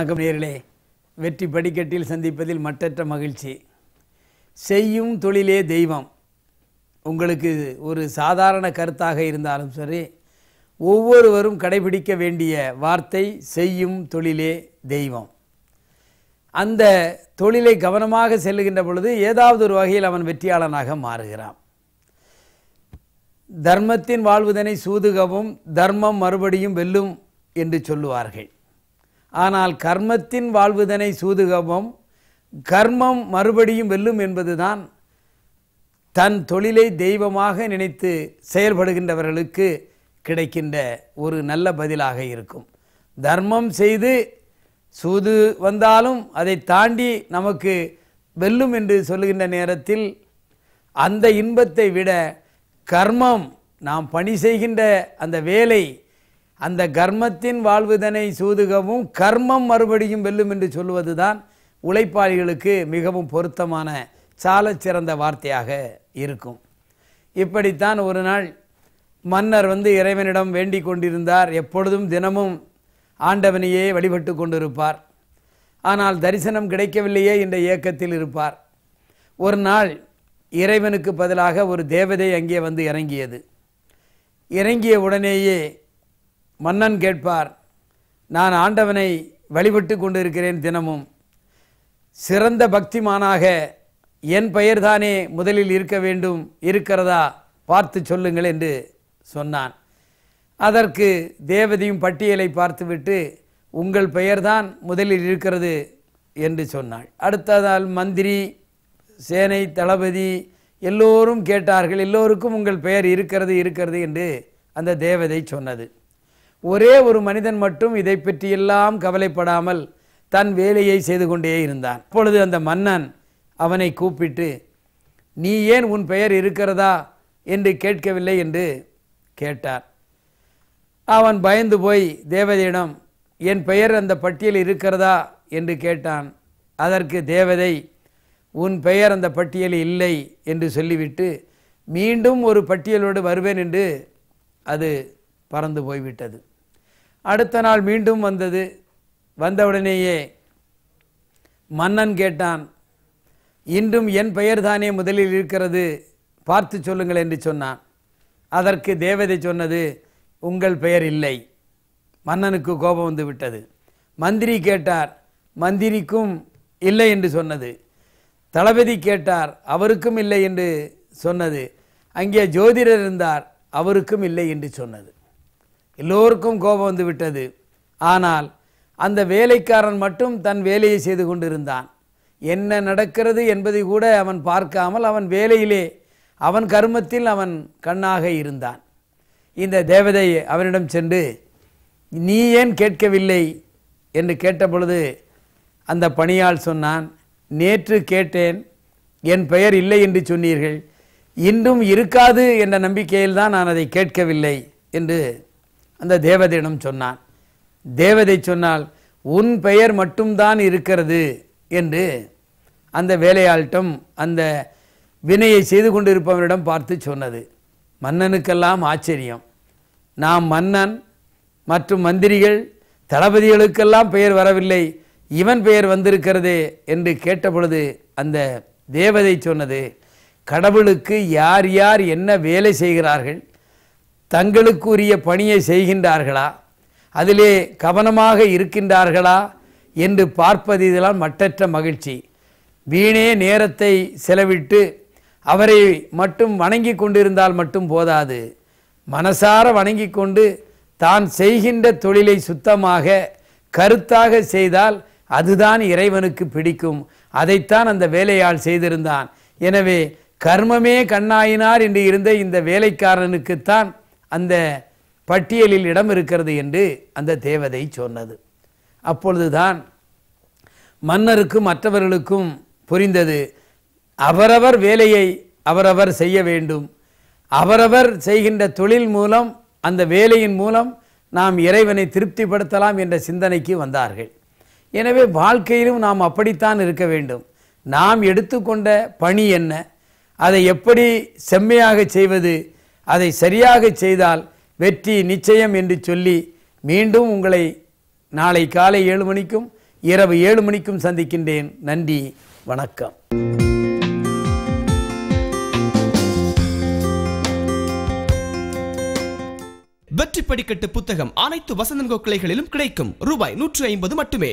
வணக்கம் நேயர்களே. வெற்றி படிக்கட்டில் சந்திப்பதில் மற்றற்ற மகிழ்ச்சி. செய்யும் தொழிலே தெய்வம். உங்களுக்கு ஒரு சாதாரண கருத்தாக இருந்தாலும் சரி, ஒவ்வொருவரும் கடைபிடிக்க வேண்டிய வார்த்தை செய்யும் தொழிலே தெய்வம். அந்த தொழிலை கவனமாக செல்லுகின்ற பொழுது ஏதாவது ஒரு வகையில் அவன் வெற்றியாளனாக மாறுகிறான். தர்மத்தின் வாழ்வுதனை சூதுகவும் தர்மம் மறுபடியும் வெல்லும் என்று சொல்லுவார்கள். ஆனால் கர்மத்தின் வாழ்வுதனை சூதுகவும் கர்மம் மறுபடியும் வெல்லும் என்பதுதான் தன் தொழிலை தெய்வமாக நினைத்து செயல்படுகின்றவர்களுக்கு கிடைக்கின்ற ஒரு நல்ல பதிலாக இருக்கும். தர்மம் செய்து சூது வந்தாலும் அதை தாண்டி நமக்கு வெல்லும் என்று சொல்லுகின்ற நேரத்தில் அந்த இன்பத்தை விட கர்மம், நாம் பணி செய்கின்ற அந்த வேலை, அந்த கர்மத்தின் வாழ்வுதனை சூதுகவும் கர்மம் மறுபடியும் வெல்லும் என்று சொல்லுவது தான் உழைப்பாளிகளுக்கு மிகவும் பொருத்தமான சாலச் சிறந்த வார்த்தையாக இருக்கும். இப்படித்தான் ஒரு நாள் மன்னர் இறைவனிடம் வேண்டிக் கொண்டிருந்தார். எப்பொழுதும் தினமும் ஆண்டவனையே வழிபட்டு கொண்டிருப்பார். ஆனால் தரிசனம் கிடைக்கவில்லையே என்ற ஏக்கத்தில் இருப்பார். ஒரு நாள் இறைவனுக்கு பதிலாக ஒரு தேவதை அங்கே இறங்கியது. இறங்கிய உடனேயே மன்னன் கேட்பார், நான் ஆண்டவனை வழிபட்டு கொண்டிருக்கிறேன், தினமும் சிறந்த பக்திமானாக என் பெயர்தானே முதலில் இருக்க வேண்டும், இருக்கிறதா பார்த்து சொல்லுங்கள் என்று சொன்னான். அதற்கு தேவதையும் பட்டியலை பார்த்துவிட்டு உங்கள் பெயர்தான் முதலில் இருக்கிறது என்று சொன்னாள். அடுத்ததால் மந்திரி, சேனை தளபதி எல்லோரும் கேட்டார்கள். எல்லோருக்கும் உங்கள் பெயர் இருக்கிறது இருக்கிறது என்று அந்த தேவதை சொன்னது. ஒரே ஒரு மனிதன் மட்டும் இதை பற்றியெல்லாம் கவலைப்படாமல் தன் வேலையை செய்து கொண்டே இருந்தான். அப்பொழுது அந்த மன்னன் அவனை கூப்பிட்டு, நீ ஏன் உன் பெயர் இருக்கிறதா என்று கேட்கவில்லை என்று கேட்டார். அவன் பயந்து போய் தேவதையிடம் என் பெயர் அந்த பட்டியல் இருக்கிறதா என்று கேட்டான். அதற்கு தேவதை உன் பெயர் அந்த பட்டியலில் இல்லை என்று சொல்லிவிட்டு மீண்டும் ஒரு பட்டியலோடு வருவேன் என்று அது பறந்து போய்விட்டது. அடுத்த நாள் மீண்டும் வந்தது. வந்தவுடனேயே மன்னன் கேட்டான், இன்றும் என் பெயர் தானே முதலில் இருக்கிறது, பார்த்து சொல்லுங்கள் என்று சொன்னான். அதற்கு தேவதை சொன்னது, உங்கள் பெயர் இல்லை. மன்னனுக்கு கோபம் வந்து விட்டது. மந்திரி கேட்டார், மந்திரிக்கும் இல்லை என்று சொன்னது. தளபதி கேட்டார், அவருக்கும் இல்லை என்று சொன்னது. அங்கே ஜோதிடர் இருந்தார், அவருக்கும் இல்லை என்று சொன்னது. எல்லோருக்கும் கோபம் வந்து விட்டது. ஆனால் அந்த வேலைக்காரன் மட்டும் தன் வேலையை செய்து கொண்டிருந்தான். என்ன நடக்கிறது என்பதை கூட அவன் பார்க்காமல் அவன் வேலையிலே, அவன் கர்மத்தில் அவன் கண்ணாக இருந்தான். இந்த தேவதை அவனிடம் சென்று, நீ ஏன் கேட்கவில்லை என்று கேட்ட பொழுது அந்த பணியாள் சொன்னான், நேற்று கேட்டேன், என் பெயர் இல்லை என்று சொன்னீர்கள், இன்றும் இருக்காது என்ற நம்பிக்கையில் தான் நான் அதை கேட்கவில்லை என்று அந்த தேவதையிடம் சொன்னான். தேவதை சொன்னால், உன் பெயர் மட்டும்தான் இருக்கிறது என்று அந்த வேலையாள்டம் அந்த வினையை செய்து கொண்டிருப்பவனிடம் பார்த்து சொன்னது. மன்னனுக்கெல்லாம் ஆச்சரியம். நாம் மன்னன் மற்றும் மந்திரிகள் தளபதிகளுக்கெல்லாம் பெயர் வரவில்லை, இவன் பெயர் வந்திருக்கிறதே என்று கேட்டபொழுது அந்த தேவதை சொன்னது, கடவுளுக்கு யார் யார் என்ன வேலை செய்கிறார்கள், தங்களுக்கு உரிய பணியை செய்கின்றார்களா, அதிலே கவனமாக இருக்கின்றார்களா என்று பார்ப்பது இதெல்லாம் மற்றற்ற மகிழ்ச்சி. வீணே நேரத்தை செலவிட்டு அவரை மட்டும் வணங்கி கொண்டிருந்தால் மட்டும் போதாது, மனசார வணங்கி கொண்டு தான் செய்கின்ற தொழிலை சுத்தமாக கருத்தாக செய்தால் அதுதான் இறைவனுக்கு பிடிக்கும். அதைத்தான் அந்த வேலையாள் செய்திருந்தான். எனவே கர்மமே கண்ணாயினார் என்று இருந்த இந்த வேலைக்காரனுக்குத்தான் அந்த பட்டியலில் இடம் இருக்கிறது என்று அந்த தேவதை சொன்னது. அப்பொழுதுதான் மன்னருக்கும் மற்றவர்களுக்கும் புரிந்தது, அவரவர் வேலையை அவரவர் செய்ய வேண்டும். அவரவர் செய்கின்ற தொழில் மூலம், அந்த வேலையின் மூலம் நாம் இறைவனை திருப்திப்படுத்தலாம் என்ற சிந்தனைக்கு வந்தார்கள். எனவே வாழ்க்கையிலும் நாம் அப்படித்தான் இருக்க வேண்டும். நாம் எடுத்துக்கொண்ட பணி என்ன, அதை எப்படி செம்மையாக செய்வது, அதை சரியாக செய்தால் வெற்றி நிச்சயம் என்று சொல்லி மீண்டும் உங்களை நாளை காலை 7 மணிக்கும் இரவு 7 மணிக்கும் சந்திக்கின்றேன். நன்றி, வணக்கம். வெற்றி படிக்கட்டு புத்தகம் அனைத்து வசந்தன் கோ கிளைகளிலும் கிடைக்கும். ரூபாய் 150 மட்டுமே.